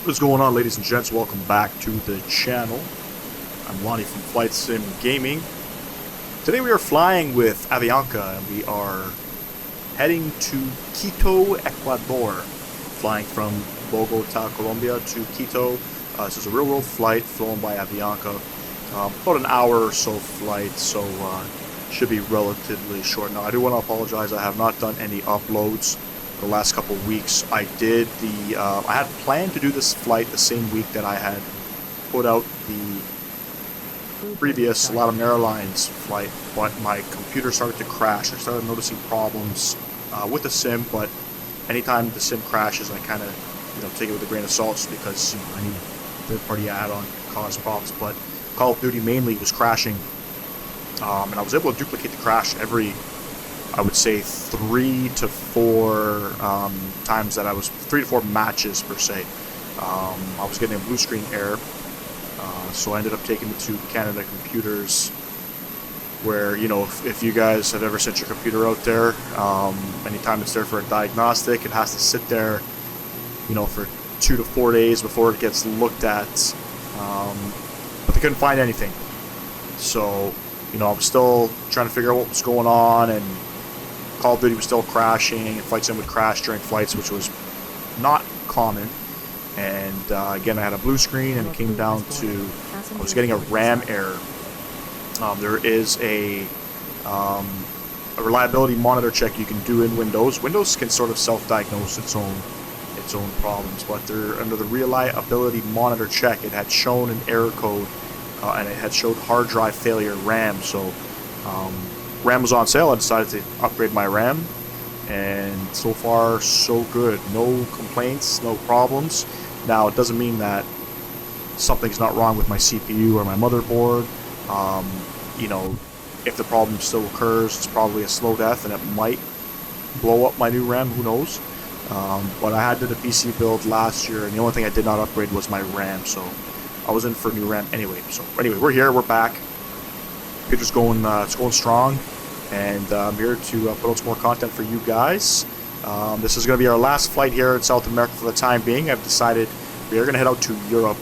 What is going on, ladies and gents? Welcome back to the channel. I'm Lonnie from FlightSim Gaming. Today we are flying with Avianca and we are heading to Quito, Ecuador. Flying from Bogota, Colombia to Quito. This is a real world flight flown by Avianca. About an hour or so flight, so should be relatively short. Now I do want to apologize, I have not done any uploads the last couple of weeks. I had planned to do this flight the same week that I had put out the previous Latin Airlines flight, but my computer started to crash. I started noticing problems with the sim, but anytime the sim crashes, I kind of take it with a grain of salt just because any third-party add-on can cause problems. But Call of Duty mainly was crashing, and I was able to duplicate the crash every, I would say, 3 to 4 times that I was 3 to 4 matches per se. I was getting a blue screen error, so I ended up taking it to Canada Computers, where if you guys have ever sent your computer out there, anytime it's there for a diagnostic, it has to sit there, for 2 to 4 days before it gets looked at. But they couldn't find anything, so I was still trying to figure out what was going on, and Call of Duty was still crashing, and FlightSim would crash during flights, which was not common. And again, I had a blue screen, and it came down to I was getting a RAM error. There is a reliability monitor check you can do in Windows. Windows can sort of self-diagnose its own problems, but they're under the reliability monitor check. It had shown an error code, and it had showed hard drive failure RAM. So RAM was on sale. I decided to upgrade my RAM, and so far so good. No complaints, no problems. Now it doesn't mean that something's not wrong with my CPU or my motherboard. If the problem still occurs, it's probably a slow death, and it might blow up my new RAM. Who knows? But I did a PC build last year, and the only thing I did not upgrade was my RAM, so I was in for new RAM anyway. So anyway, we're here, we're back. Computer's going, it's going strong, and I'm here to put out some more content for you guys. This is going to be our last flight here in South America for the time being. I've decided we are going to head out to Europe.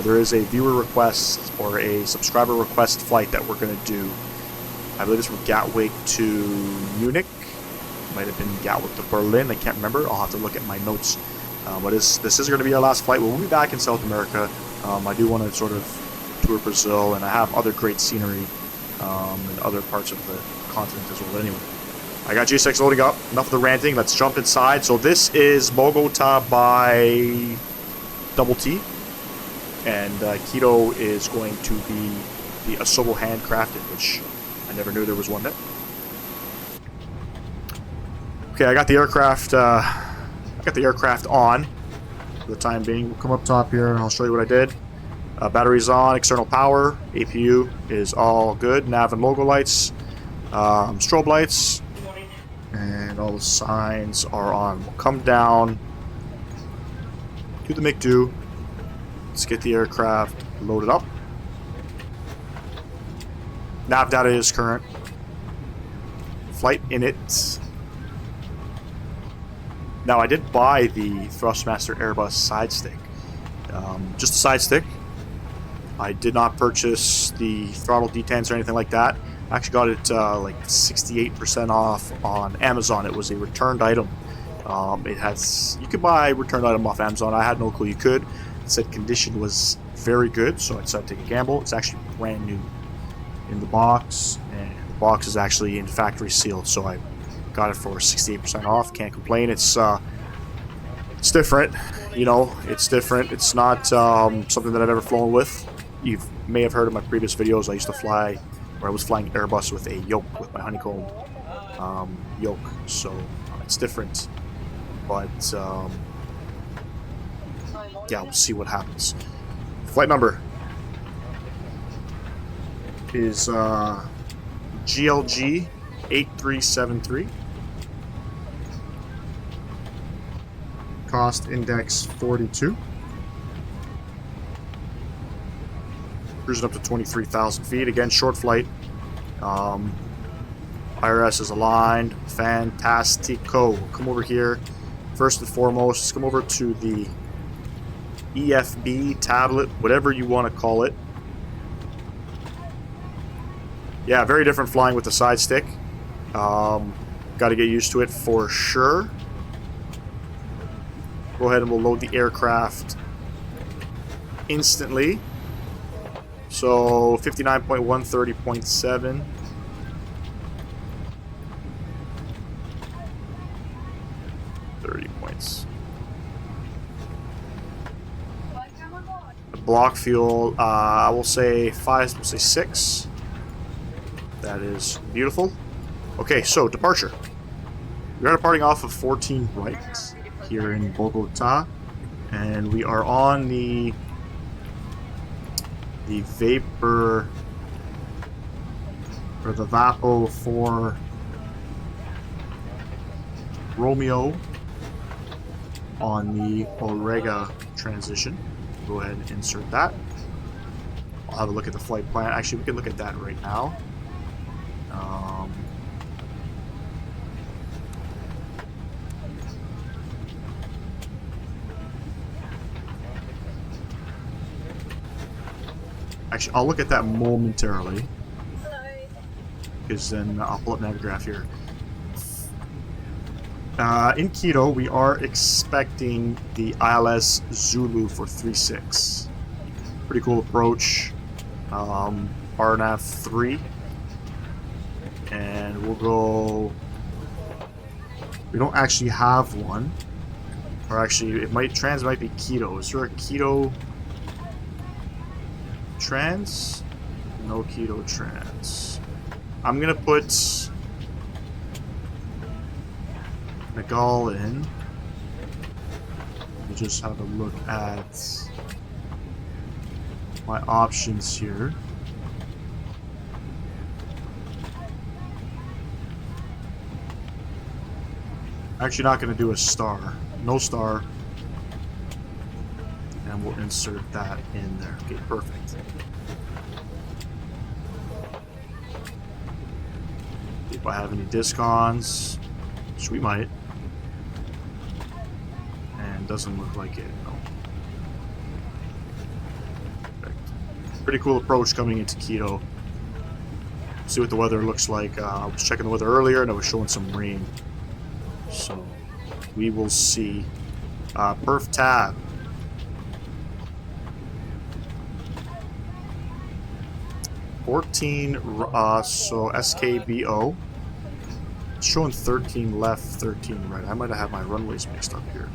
There is a viewer request or a subscriber request flight that we're going to do. I believe it's from Gatwick to Munich. Might have been Gatwick to Berlin. I can't remember. I'll have to look at my notes. But this is going to be our last flight. We'll be back in South America. I do want to sort of tour Brazil, and I have other great scenery in other parts of the continent as well. But anyway, I got G6 loading up. Enough of the ranting. Let's jump inside. So this is Bogota by Double T, and Quito is going to be the Asobo Handcrafted, which I never knew there was one there. Okay, I got the aircraft. On for the time being. We'll come up top here, and I'll show you what I did. Batteries on, external power, APU is all good. Nav and logo lights, strobe lights, and all the signs are on. We'll come down to the MiG-2. Let's get the aircraft loaded up. Nav data is current. Flight init. Now, I did buy the Thrustmaster Airbus side stick, just a side stick. I did not purchase the throttle detents or anything like that. I actually got it like 68% off on Amazon. It was a returned item. You could buy a returned item off Amazon. I had no clue you could. It said condition was very good, so I decided to take a gamble. It's actually brand new in the box, and the box is actually in factory sealed, so I got it for 68% off. Can't complain. It's different, it's different. It's not something that I've ever flown with. You may have heard in my previous videos I used to fly, or I was flying Airbus with a Yoke, with my Honeycomb Yoke, so it's different. But yeah, we'll see what happens. Flight number is GLG 8373. Cost index 42. Cruising up to 23,000 feet. Again, short flight. IRS is aligned. Fantastico. Come over here. First and foremost, let's come over to the EFB, tablet, whatever you want to call it. Yeah, very different flying with the side stick. Got to get used to it for sure. Go ahead and we'll load the aircraft instantly. So 59.1, 30.7. Points. The block fuel, I will say 5, we'll say 6. That is beautiful. Okay, so departure. We are departing off of 14 right here in Bogota, and we are on the Vapor, or the Vapo 4 Romeo on the Orega transition. Go ahead and insert that. I'll have a look at the flight plan. Actually, we can look at that right now. Actually, I'll look at that momentarily. Because then I'll pull up Navigraph here. In Quito, we are expecting the ILS Zulu for 3.6. Pretty cool approach. RNAV 3. And we'll go... We don't actually have one. Or actually, it might... Trans might be Quito. Is there a Quito... Trans? No Quito Trans. I'm gonna put Nagal in. Let me just have a look at my options here. Actually not gonna do a star. No star. And we'll insert that in there. Okay, perfect. If I have any discons, which we might. And doesn't look like it, no. Perfect. Pretty cool approach coming into Quito. See what the weather looks like. I was checking the weather earlier and it was showing some rain. So, we will see. Perf tab. So SKBO. It's showing 13 left, 13 right. I might have my runways mixed up here.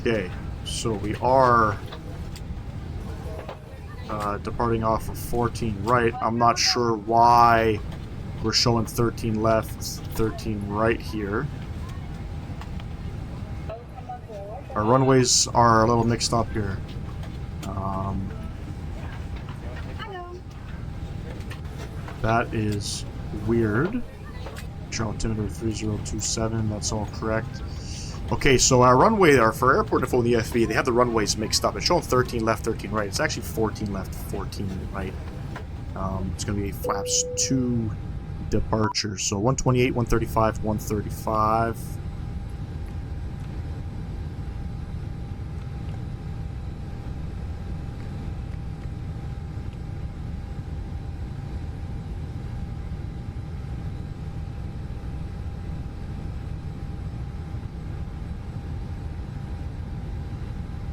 Okay, so we are departing off of 14 right. I'm not sure why we're showing 13 left, 13 right here. Our runways are a little mixed up here. That is weird. Show altimeter 3027, that's all correct. Okay, so our runway, for airport info in the FB, they have the runways mixed up. It's showing 13 left, 13 right. It's actually 14 left, 14 right. It's going to be flaps 2 departure. So 128, 135, 135.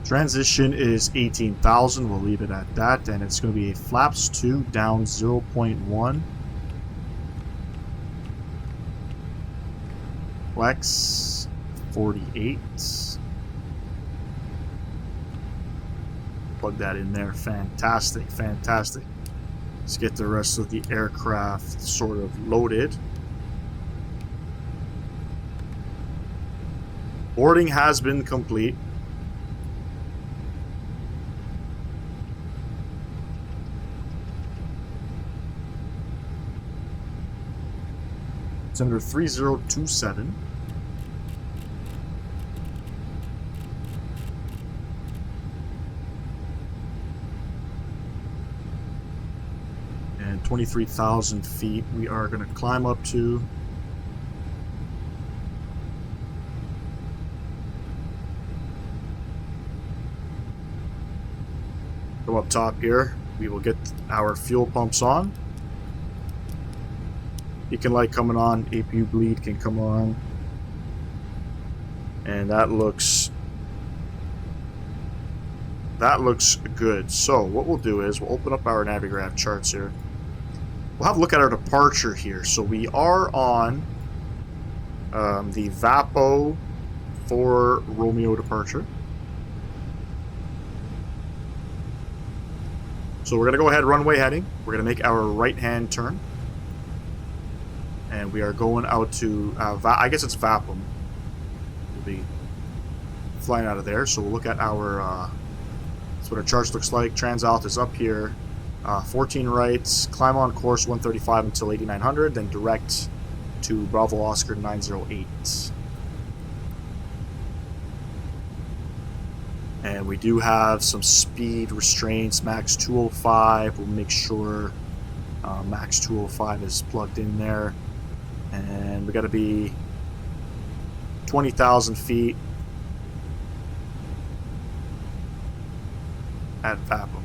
Transition is 18,000. We'll leave it at that, and it's going to be a flaps 2 down 0.1. Flex 48. Plug that in there. Fantastic, fantastic. Let's get the rest of the aircraft sort of loaded. Boarding has been complete. Altimeter 3027. 23,000 feet. We are going to climb up to... Go up top here. We will get our fuel pumps on. Beacon light coming on. APU bleed can come on. And that looks good. So what we'll do is we'll open up our Navigraph charts here. We'll have a look at our departure here. So we are on the VAPO for Romeo departure. So we're going to go ahead runway heading. We're going to make our right-hand turn. And we are going out to, I guess it's Vapum. We'll be flying out of there. So we'll look at our, that's what our charts looks like. Transalt is up here. 14 rights, climb on course 135 until 8900, then direct to Bravo Oscar 908. And we do have some speed restraints, max 205. We'll make sure max 205 is plugged in there. And we got to be 20,000 feet at Vapum.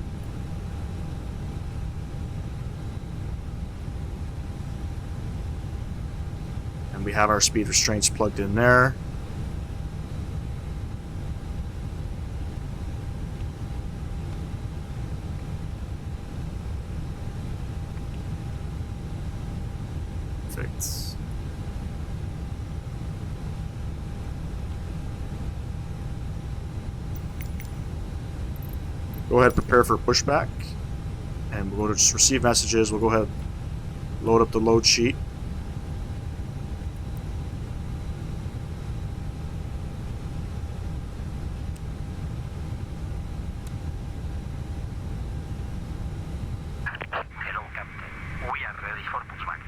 And we have our speed restraints plugged in there. Perfect. Go ahead, prepare for pushback, and we'll go to just receive messages. We'll go ahead, load up the load sheet. Hello, Captain. We are ready for pushback.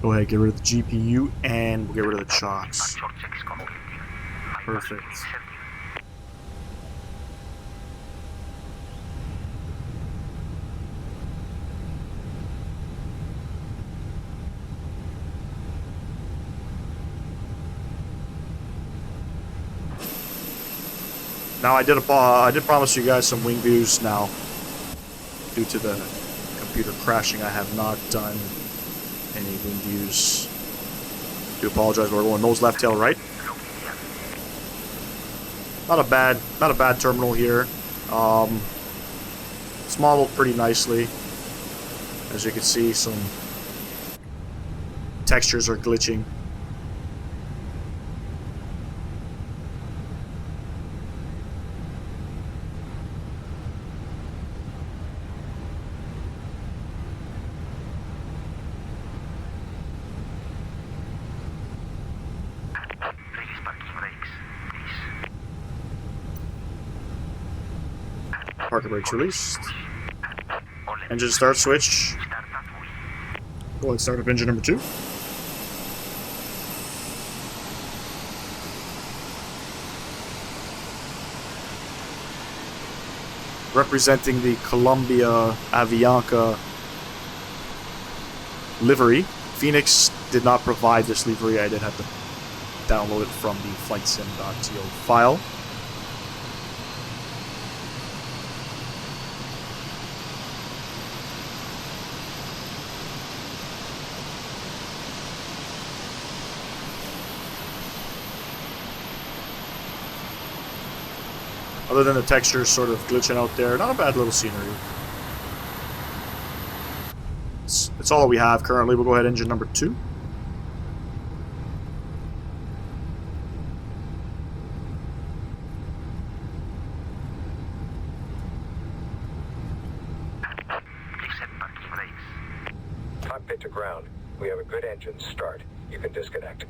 Go ahead, get rid of the GPU, and we'll get rid of the chocks. Perfect. Now I did promise you guys some wing views. Now, due to the computer crashing, I have not done any wing views. Do apologize. We're going nose left, tail right. Not a bad terminal here. It's modeled pretty nicely. As you can see, some textures are glitching. Parking brakes released. Engine start switch. Go ahead, start up engine number 2. Representing the Columbia Avianca livery. Fenix did not provide this livery. I did have to download it from the FlightSim.to file. Other than the textures sort of glitching out there, not a bad little scenery. It's all we have currently. We'll go ahead, engine number 2. Cockpit to ground. We have a good engine start. You can disconnect.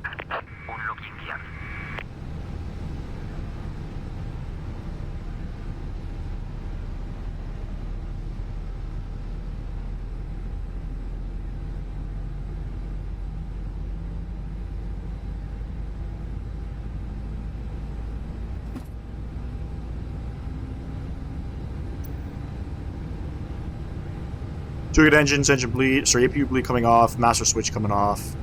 Two good engines, engine bleed, sorry, APU bleed coming off, master switch coming off.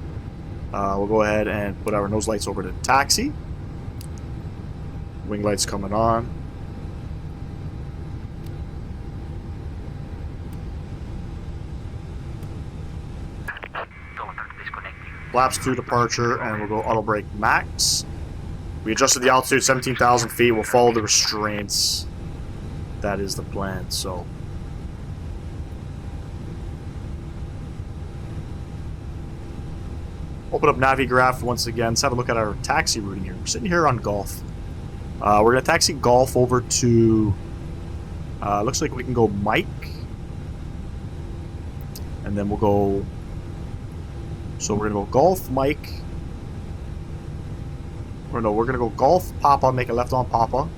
We'll go ahead and put our nose lights over to taxi. Wing lights coming on. Flaps to departure, and we'll go auto brake max. We adjusted the altitude 17,000 feet. We'll follow the restraints. That is the plan, so. Open up Navigraph once again. Let's have a look at our taxi routing here. We're sitting here on Golf. We're going to taxi Golf over to... looks like we can go Mike. And then we'll go... So we're going to go Golf, Mike. Or no, we're going to go Golf, Papa, make a left on Papa.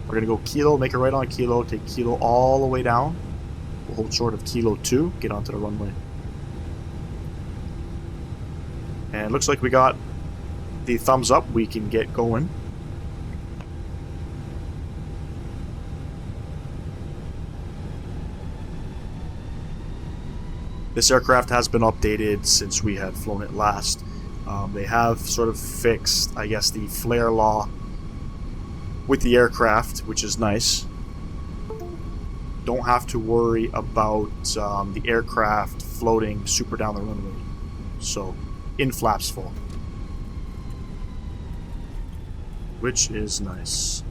We're going to go Kilo, make a right on Kilo, take Kilo all the way down. We'll hold short of Kilo 2, get onto the runway. And it looks like we got the thumbs up, we can get going. This aircraft has been updated since we had flown it last. They have sort of fixed, I guess, the flare law with the aircraft, which is nice. Don't have to worry about the aircraft floating super down the runway. So, in flaps full. Which is nice.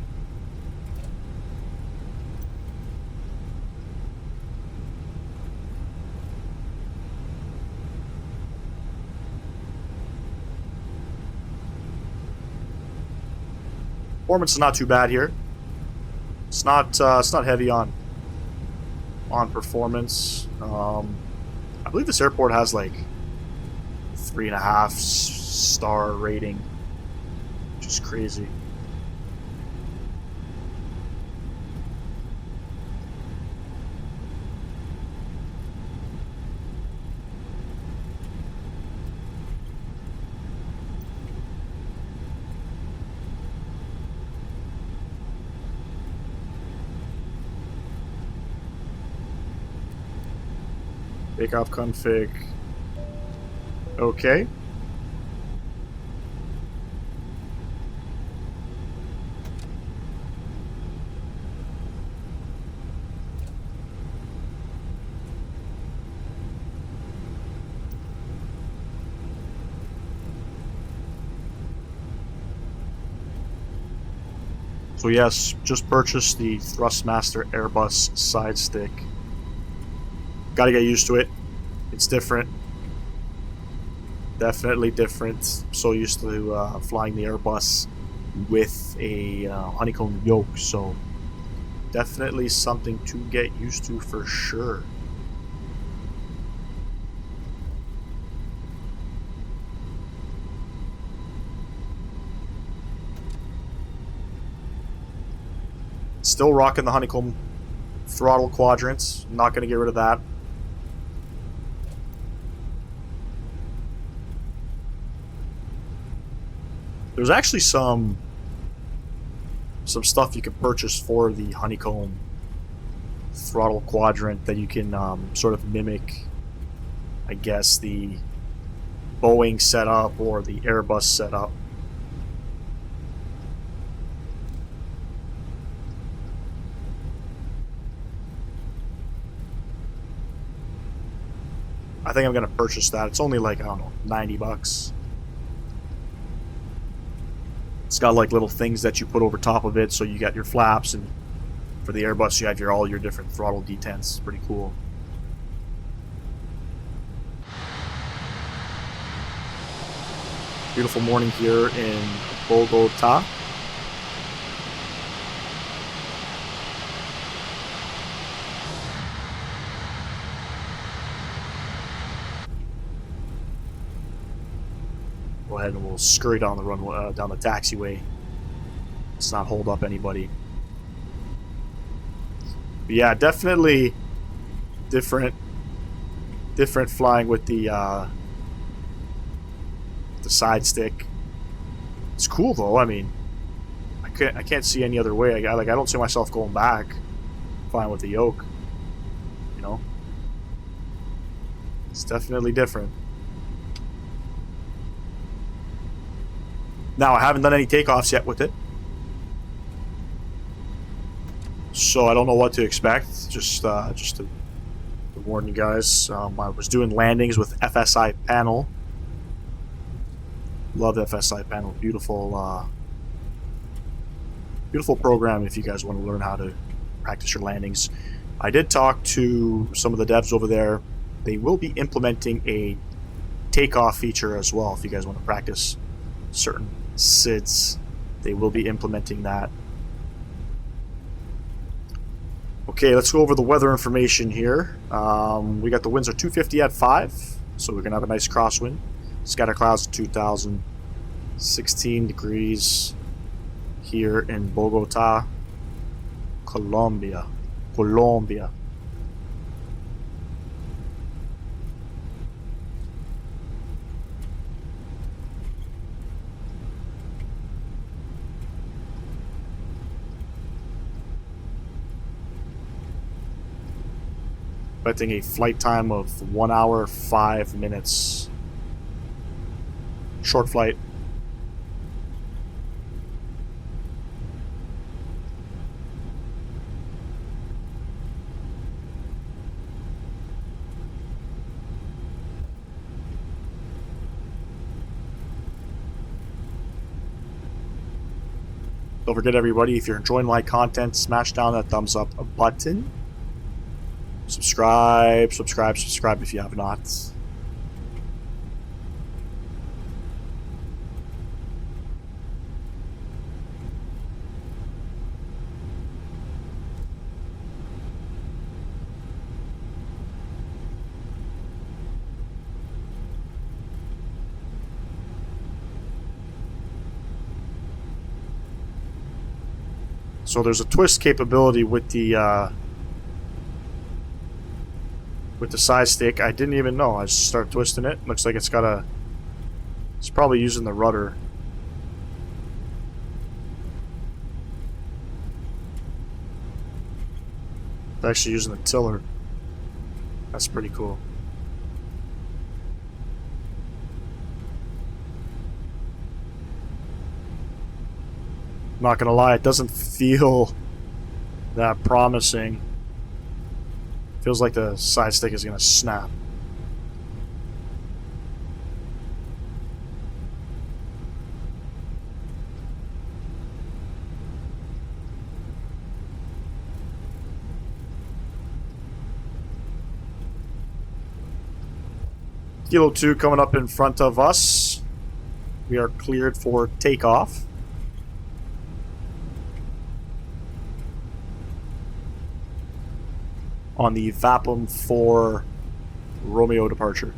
Performance is not too bad here. It's not heavy on performance. I believe this airport has like 3.5 star rating, which is crazy. Takeoff config. Okay. So yes, just purchased the Thrustmaster Airbus Sidestick. Gotta get used to it. It's different. Definitely different. So used to flying the Airbus with a Honeycomb Yoke, so definitely something to get used to for sure. Still rocking the Honeycomb throttle quadrants. Not going to get rid of that. There's actually some stuff you can purchase for the Honeycomb throttle quadrant that you can sort of mimic, I guess, the Boeing setup or the Airbus setup. I think I'm going to purchase that. It's only like, I don't know, 90 bucks. It's got like little things that you put over top of it, so you got your flaps, and for the Airbus you have all your different throttle detents. It's pretty cool. Beautiful morning here in Bogota. Go ahead and we'll scurry down the runway, down the taxiway. Let's not hold up anybody. But yeah, definitely different flying with the side stick. It's cool though. I mean, I can't see any other way. I don't see myself going back flying with the Yoke. You know. definitely different. Now, I haven't done any takeoffs yet with it, so I don't know what to expect. Just to warn you guys, I was doing landings with FSI panel. Love FSI panel. Beautiful, beautiful program if you guys want to learn how to practice your landings. I did talk to some of the devs over there. They will be implementing a takeoff feature as well if you guys want to practice certain SIDs. They will be implementing that. Okay, let's go over the weather information here. We got the winds are 250 at 5, so we're going to have a nice crosswind. Scatter clouds 2,000. 16 degrees here in Bogota, Colombia. Expecting a flight time of 1 hour 5 minutes. Short flight. Don't forget, everybody, if you're enjoying my content, smash down that thumbs up button. Subscribe if you have not. So there's a twist capability with the side stick. I didn't even know. I just started twisting it. Looks like it's got a... It's probably using the rudder. It's actually using the tiller. That's pretty cool. Not gonna lie, it doesn't feel that promising. Feels like the side stick is gonna snap. Kilo 2 coming up in front of us. We are cleared for takeoff. On the VAPM 4 Romeo departure.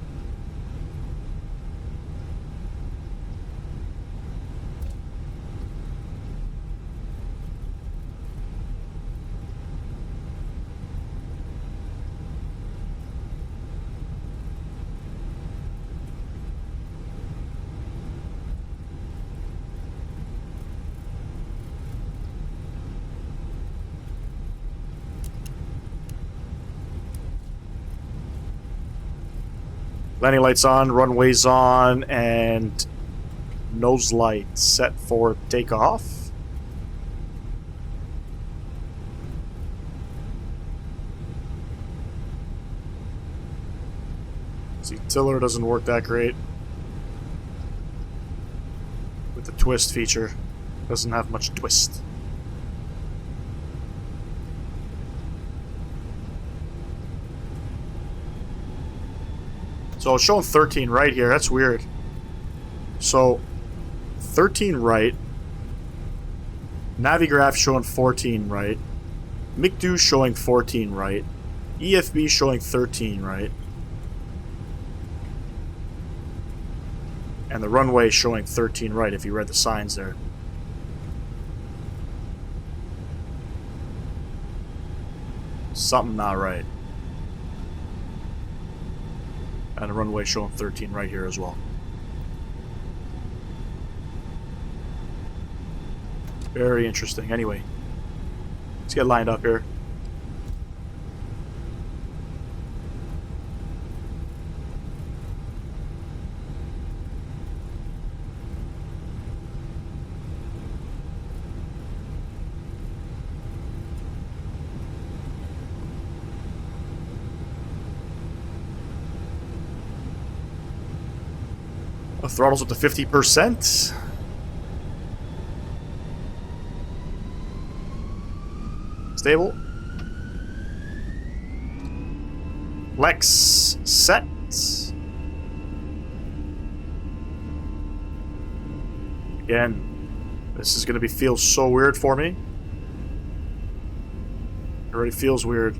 Landing lights on, runways on, and nose light set for takeoff. See, tiller doesn't work that great with the twist feature. Doesn't have much twist. So it's showing 13 right here. That's weird. So 13 right. Navigraph showing 14 right. MiG2 showing 14 right. EFB showing 13 right. And the runway showing 13 right if you read the signs there. Something not right. And a runway showing 13 right here as well. Very interesting. Anyway, let's get lined up here. The throttle's up to 50%. Stable. Flex set. Again, this is going to feel so weird for me. It already feels weird.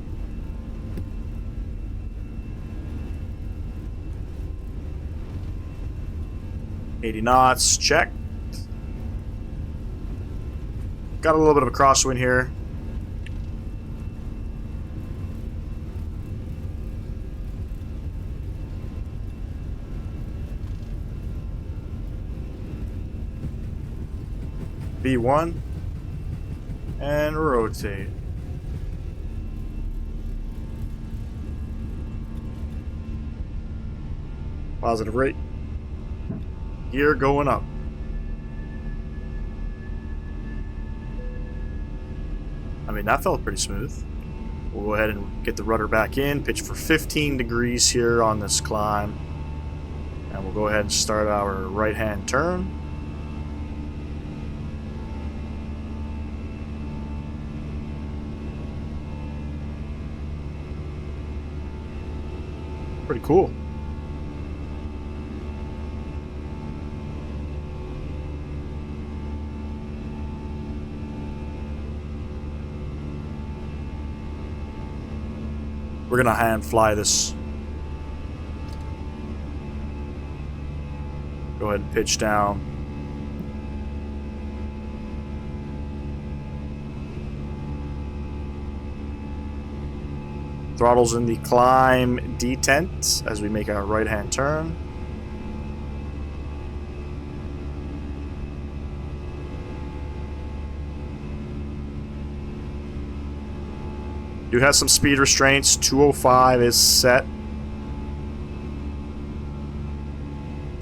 $80 knots, check. Got a little bit of a crosswind here. B1 and rotate. Positive rate. Gear going up. I mean, that felt pretty smooth. We'll go ahead and get the rudder back in, pitch for 15 degrees here on this climb. And we'll go ahead and start our right-hand turn. Pretty cool. We're gonna hand fly this. Go ahead and pitch down. Throttle's in the climb detent as we make our right-hand turn. Do have some speed restraints. 205 is set.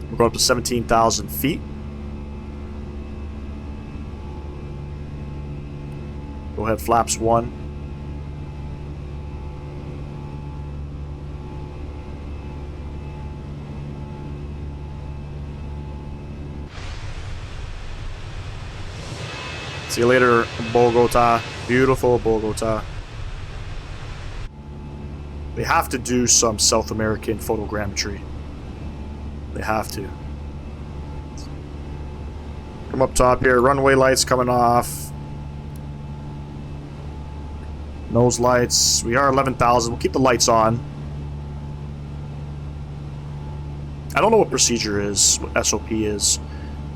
We're going up to 17,000 feet. Go ahead, flaps 1. See you later, Bogota. Beautiful Bogota. They have to do some South American photogrammetry. They have to. Come up top here. Runway lights coming off. Nose lights. We are 11,000. We'll keep the lights on. I don't know what procedure is, what SOP is,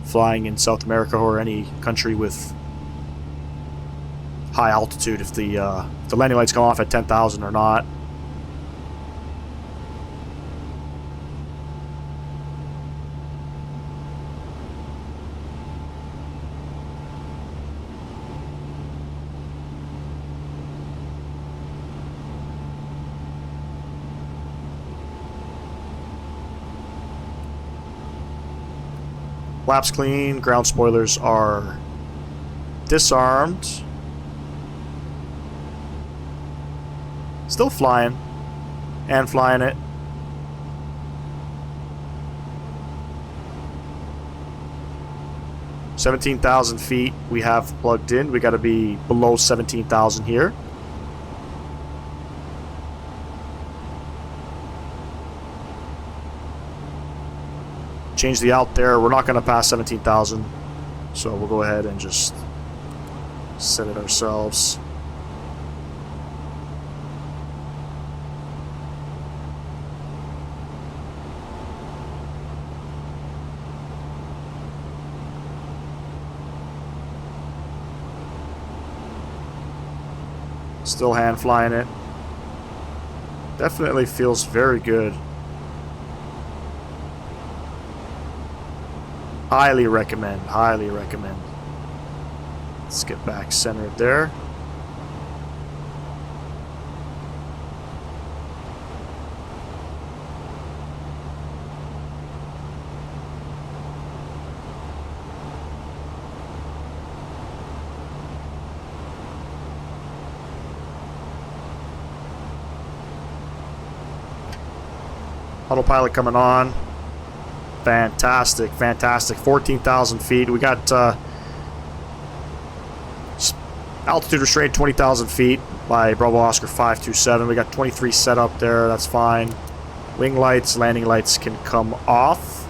flying in South America or any country with high altitude, if the landing lights come off at 10,000 or not. Flaps clean, ground spoilers are disarmed. Still flying. And flying it. $17,000 feet we have plugged in. We got to be below 17,000 here. Change the out there. We're not going to pass 17,000, so we'll go ahead and just set it ourselves. Still hand flying it. Definitely feels very good. Highly recommend, highly recommend. Let's get back centered there. Autopilot coming on. Fantastic, fantastic. 14,000 feet. We got altitude restraint 20,000 feet by Bravo Oscar 527. We got 23 set up there. That's fine. Wing lights, landing lights can come off.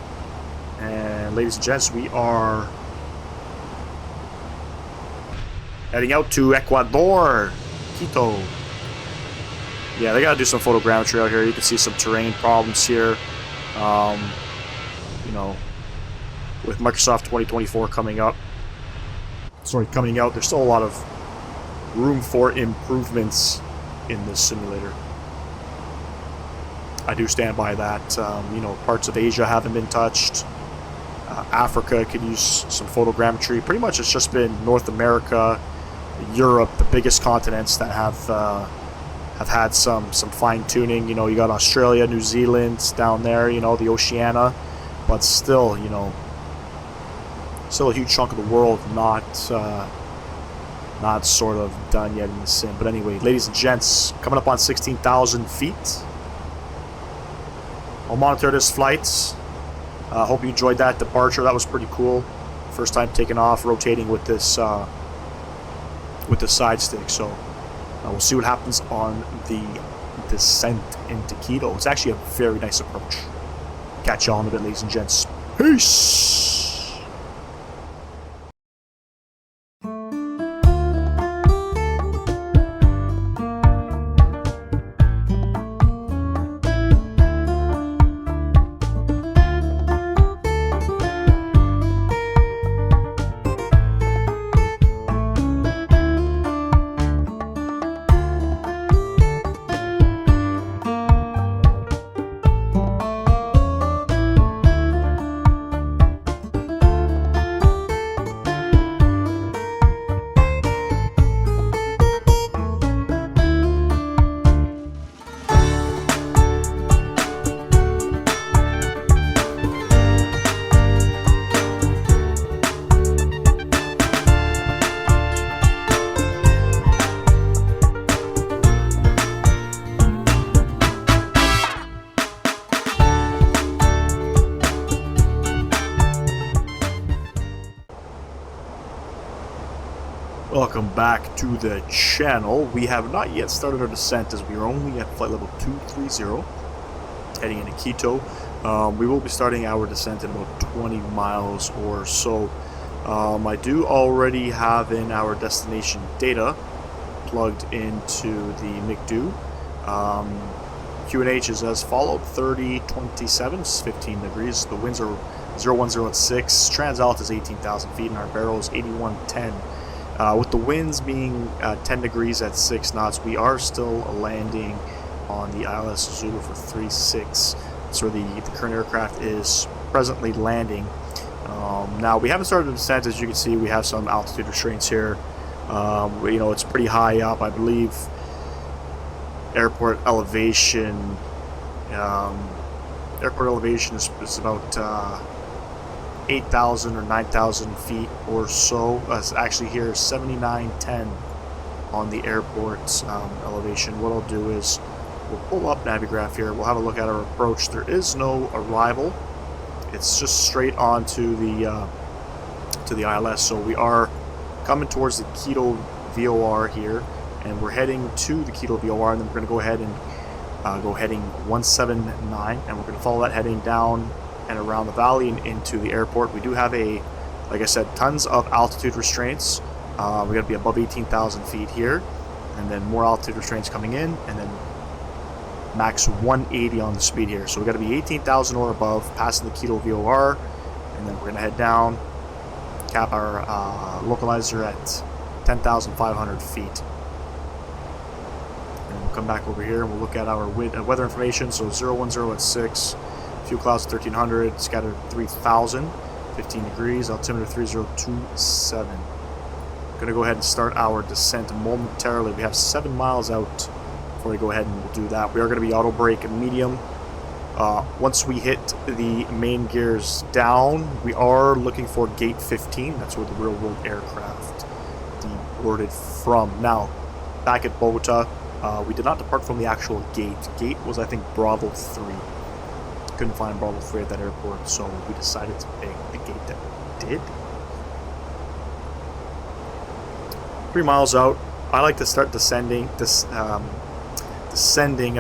And ladies and gents, we are heading out to Ecuador, Quito. Yeah, they gotta do some photogrammetry out here. You can see some terrain problems here. You know, with Microsoft 2024 coming out, there's still a lot of room for improvements in this simulator. I do stand by that. You know, parts of Asia haven't been touched. Africa could use some photogrammetry. Pretty much it's just been North America, Europe, the biggest continents that have had some fine-tuning. You know, you got Australia, New Zealand down there, you know, the Oceania, but still, you know, still a huge chunk of the world not sort of done yet in the sim. But anyway, ladies and gents, coming up on 16,000 feet. I'll monitor this flight. Hope you enjoyed that departure. That was pretty cool. First time taking off, rotating with this side stick. So we'll see what happens on the descent into Quito. It's actually a very nice approach. Catch y'all in a bit, ladies and gents. Peace! Welcome back to the channel. We have not yet started our descent as we are only at flight level 230 heading into Quito. We will be starting our descent in about 20 miles or so. I do already have in our destination data plugged into the McDo. QNH is as followed: 3027, 15 degrees. The winds are 010 at 6. Trans-alt is 18,000 feet, and our barrel is 8110. With the winds being 10 degrees at 6 knots, we are still landing on the ILS Zulu for 36. That's where the current aircraft is presently landing. Now, we haven't started the descent. As you can see, we have some altitude restraints here. You know, it's pretty high up. I believe airport elevation is about 8,000 or 9,000 feet or so. It's actually here 7910 on the airport's elevation. What I'll do is we'll pull up Navigraph here. We'll have a look at our approach. There is no arrival. It's just straight on to the ILS. So we are coming towards the Quito VOR here, and we're heading to the Quito VOR, and then we're going to go ahead and go heading 179, and we're going to follow that heading down and around the valley and into the airport. We do have like I said, tons of altitude restraints. We're going to be above 18,000 feet here, and then more altitude restraints coming in, and then max 180 on the speed here. So we've got to be 18,000 or above, passing the Quito VOR, and then we're going to head down, cap our localizer at 10,500 feet. And we'll come back over here and we'll look at our weather information. So 010 at 6. Fuel clouds 1300, scattered 3000, 15 degrees, altimeter 3027. Going to go ahead and start our descent momentarily. We have 7 miles out before we go ahead and we'll do that. We are going to be auto brake medium. Once we hit the main gears down, we are looking for gate 15. That's where the Real World aircraft departed from. Now, back at Bogota, we did not depart from the actual gate. Gate was, I think, Bravo 3. couldn't find Bravo 3 at that airport, so we decided to pick the gate that we did. 3 miles out. I like to start descending at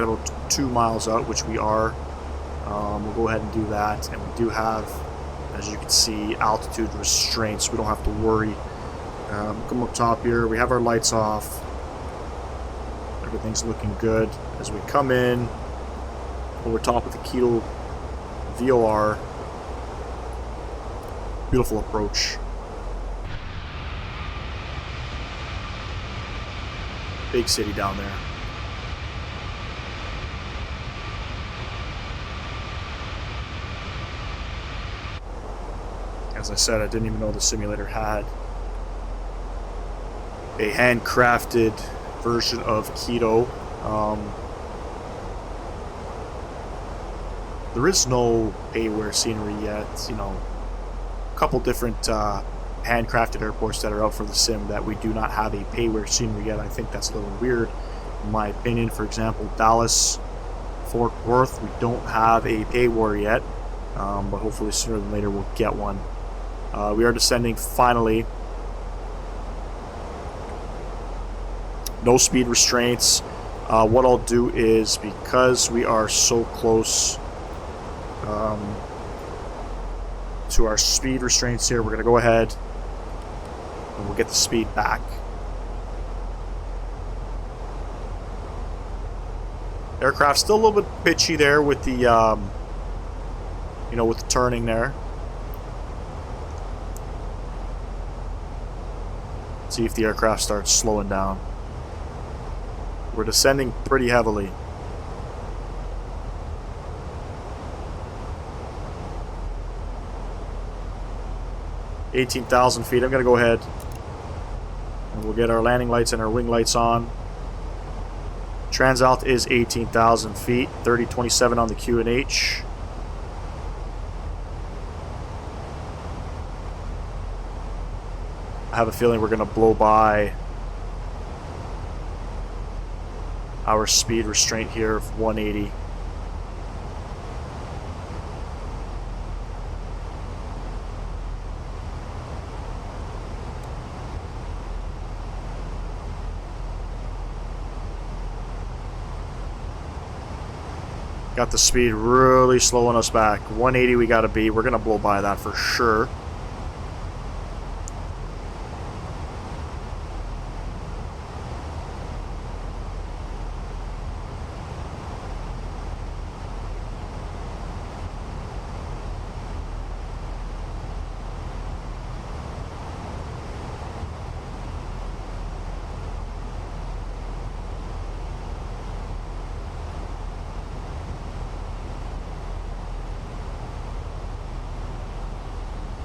about 2 miles out, which we are. We'll go ahead and do that, and we do have, as you can see, altitude restraints. We don't have to worry. Come up top here. We have our lights off. Everything's looking good. As we come in over top of the Quito VOR, beautiful approach. Big city down there. As I said, I didn't even know the simulator had a handcrafted version of Quito. There is no payware scenery yet. You know, a couple different handcrafted airports that are out for the sim that we do not have a payware scenery yet. I think that's a little weird, in my opinion. For example, Dallas, Fort Worth, we don't have a payware yet, but hopefully sooner than later we'll get one. We are descending finally. No speed restraints. What I'll do is, because we are so close to our speed restraints here, we're going to go ahead and we'll get the speed back. Aircraft still a little bit pitchy there with the, you know, with the turning there. See if the aircraft starts slowing down. We're descending pretty heavily. $18,000 feet. I'm going to go ahead and we'll get our landing lights and our wing lights on. Transalt is 18,000 feet. 3027 on the QNH. I have a feeling we're going to blow by our speed restraint here of 180. Got the speed really slowing us back. 180 we got to be. We're going to blow by that for sure.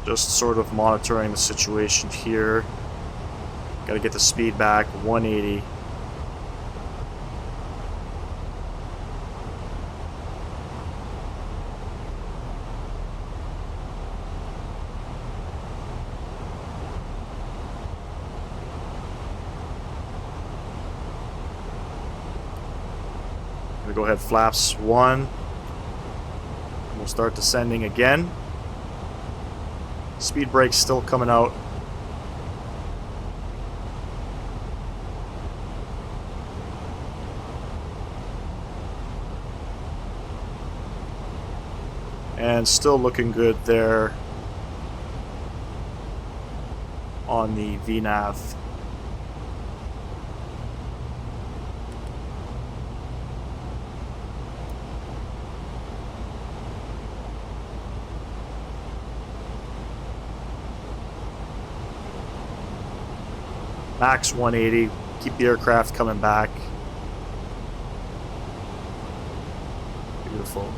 Just sort of monitoring the situation here. Got to get the speed back, 180. Gonna go ahead, flaps 1. We'll start descending again. Speed brake's still coming out. And still looking good there on the VNAV. Max 180. Keep the aircraft coming back. Beautiful.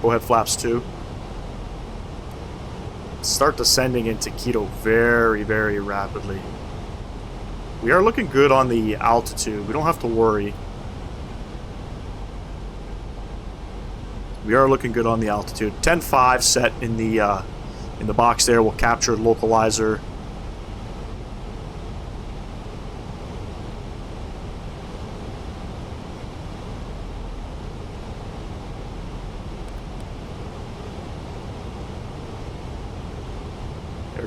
Go ahead, flaps 2. Start descending into Quito very, very rapidly. We are looking good on the altitude. We don't have to worry. We are looking good on the altitude. 10.5 set in the box there. We'll capture the localizer.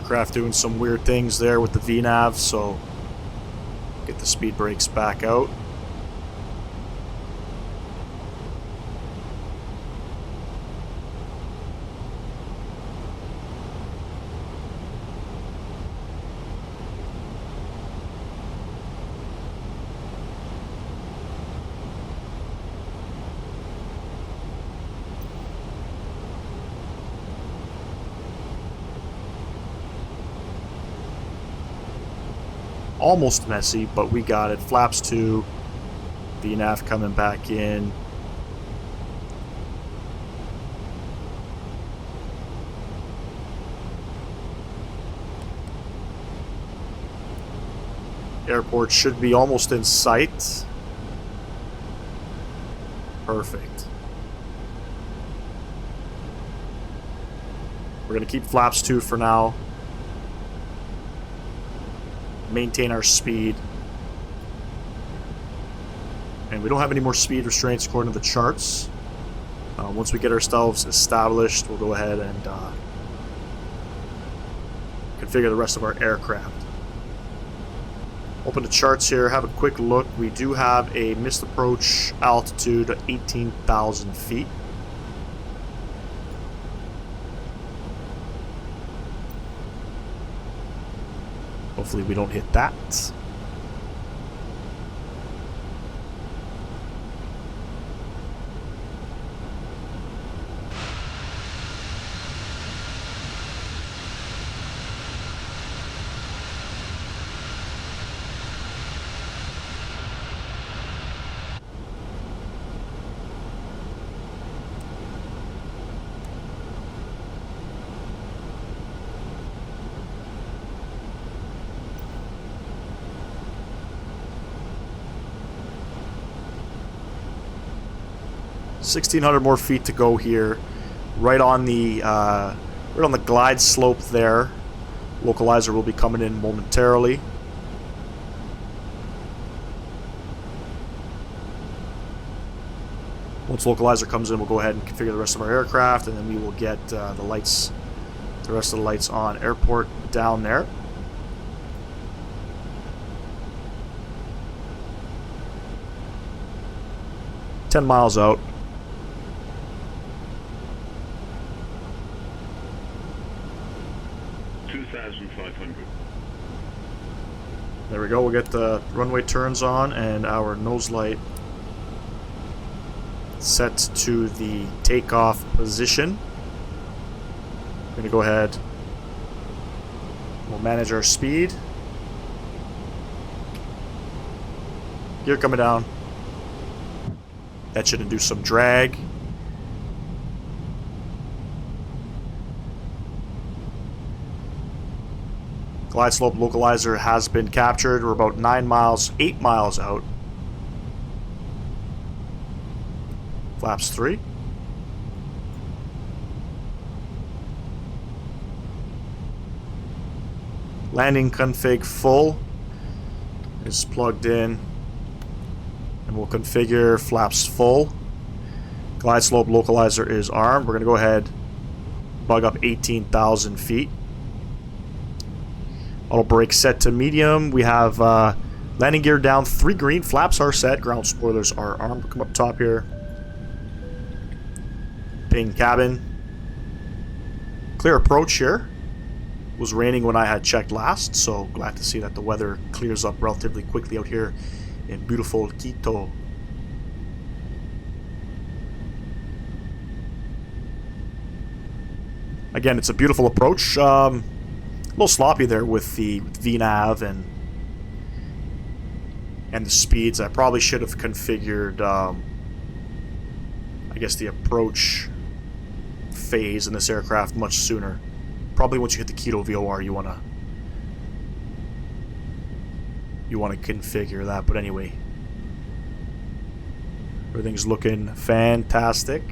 Aircraft doing some weird things there with the VNAV, so get the speed brakes back out. Almost messy, but we got it. Flaps 2, VNAV coming back in. Airport should be almost in sight. Perfect. We're going to keep flaps 2 for now. Maintain our speed. And we don't have any more speed restraints according to the charts. Once we get ourselves established, we'll go ahead and configure the rest of our aircraft. Open the charts here, have a quick look. We do have a missed approach altitude of 18,000 feet. Hopefully we don't hit that. $1,600 more feet to go here. Right on the glide slope there. Localizer will be coming in momentarily. Once localizer comes in, we'll go ahead and configure the rest of our aircraft, and then we will get the rest of the lights on airport down there. $10 out. There we go, we'll get the runway turns on and our nose light set to the takeoff position. We're going to go ahead, we'll manage our speed. Gear coming down. That should induce some drag. Glide slope localizer has been captured. We're about 8 miles out. Flaps 3. Landing config full is plugged in. And we'll configure flaps full. Glide slope localizer is armed. We're going to go ahead, bug up 18,000 feet. Auto brake set to medium. We have landing gear down 3 green. Flaps are set. Ground spoilers are armed. We'll come up top here. Ping cabin. Clear approach here. It was raining when I had checked last, so glad to see that the weather clears up relatively quickly out here in beautiful Quito. Again, it's a beautiful approach. A little sloppy there with the VNAV and the speeds. I probably should have configured, I guess, the approach phase in this aircraft much sooner. Probably once you hit the Quito VOR, you wanna configure that. But anyway, everything's looking fantastic.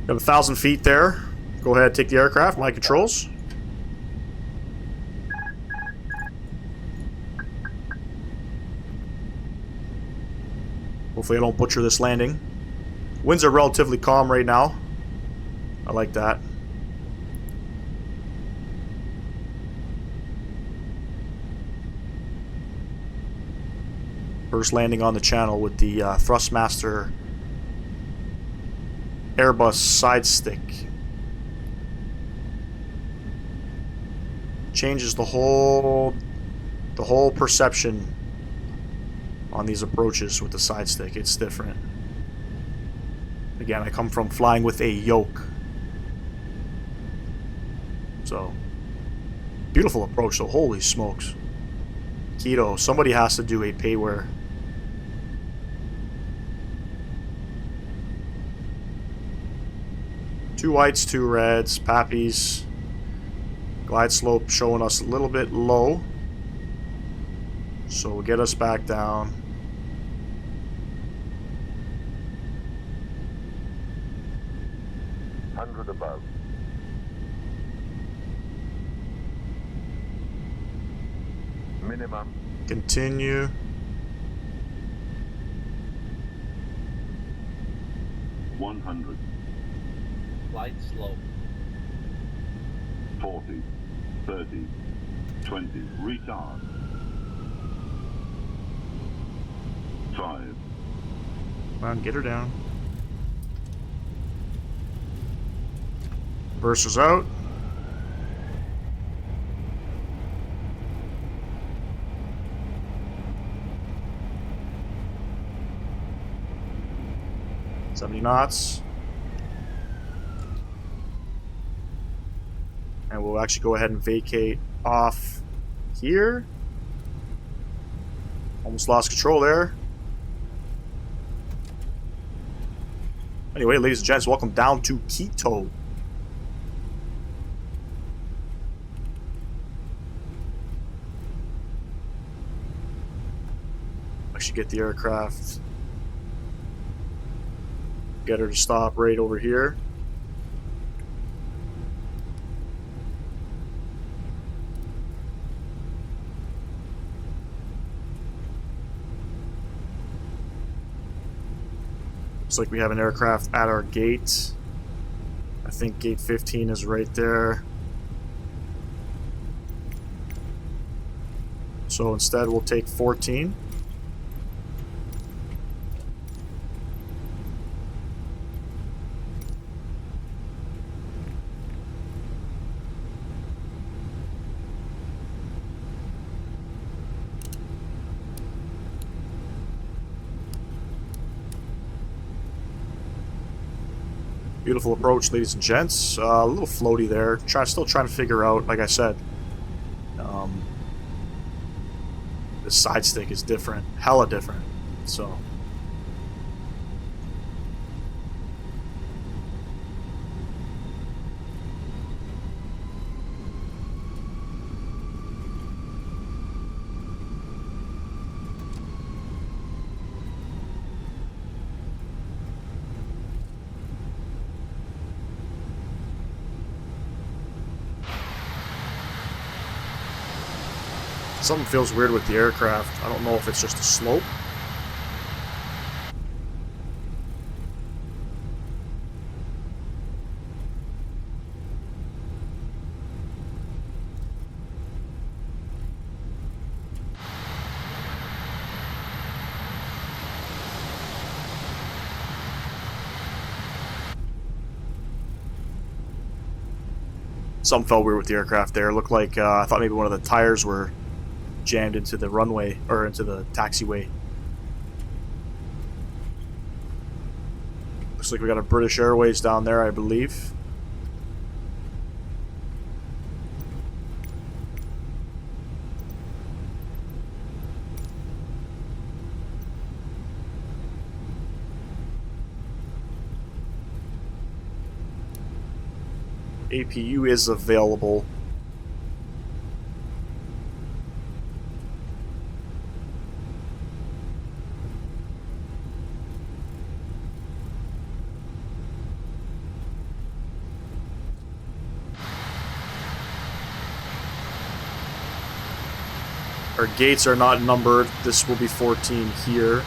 Got 1,000 feet there. Go ahead, take the aircraft. My controls. Hopefully I don't butcher this landing. Winds are relatively calm right now. I like that. First landing on the channel with the Thrustmaster Airbus side stick. Changes the whole perception on these approaches with the side stick. It's different. Again, I come from flying with a yoke. So, beautiful approach though. Holy smokes. Quito, somebody has to do a payware. Two whites, two reds, pappies. Glide slope showing us a little bit low. So we'll get us back down. Above. Minimum. Continue. $100. Light slope. 40, 30, 20. Retard. 5. Come on, get her down. Bursters out. $70 knots. And we'll actually go ahead and vacate off here. Almost lost control there. Anyway, ladies and gents, welcome down to Quito. Actually get the aircraft. Get her to stop right over here. Looks like we have an aircraft at our gate. I think gate 15 is right there. So instead we'll take 14. Beautiful approach, ladies and gents. A little floaty there. Still trying to figure out, like I said, the side stick is different, hella different. So. Something feels weird with the aircraft. I don't know if it's just a slope. Something felt weird with the aircraft there. It looked like I thought maybe one of the tires were jammed into the runway or into the taxiway. Looks like we got a British Airways down there, I believe. APU is available. Our gates are not numbered. This will be 14 here.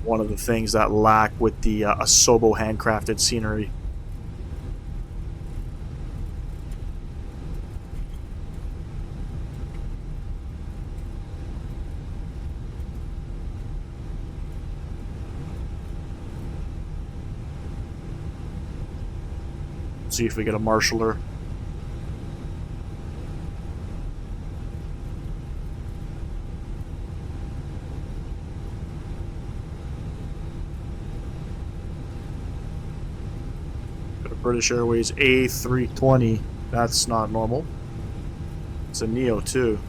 one of the things that lack with the Asobo Handcrafted scenery. See if we get a marshaller. Got a British Airways A320. That's not normal. It's a Neo too.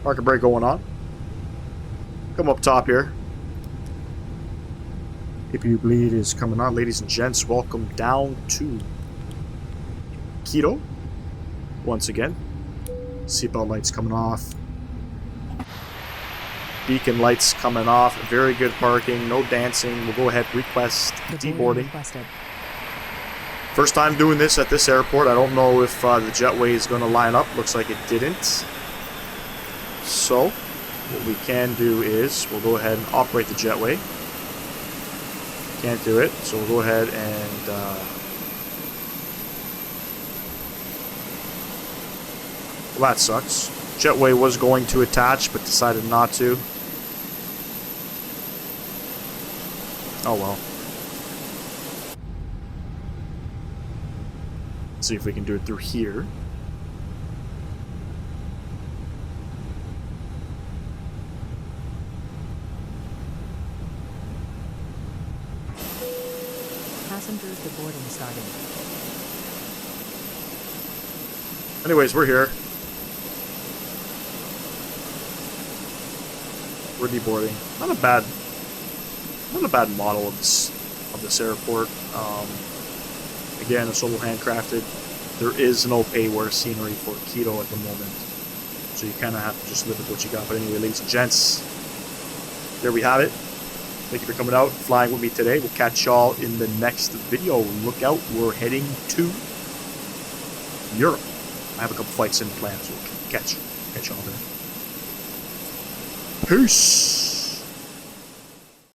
Market break going on. Come up top here. APU bleed is coming on. Ladies and gents, welcome down to Quito. Once again. Seatbelt lights coming off. Beacon lights coming off. Very good parking. No dancing. We'll go ahead and request deboarding. First time doing this at this airport. I don't know if the jetway is going to line up. Looks like it didn't. So, what we can do is, we'll go ahead and operate the jetway. Can't do it, so we'll go ahead and well, that sucks. Jetway was going to attach, but decided not to. Oh well. Let's see if we can do it through here. Passengers deboarding starting. Anyways, we're here. We're deboarding. Not a bad model of this airport. Again, Asobo Handcrafted. There is no payware scenery for Quito at the moment, so you kind of have to just live with what you got. But anyway, ladies and gents, there we have it. Thank you for coming out, flying with me today. We'll catch y'all in the next video. Look out, we're heading to Europe. I have a couple flights in plans, so we'll catch y'all there. Peace!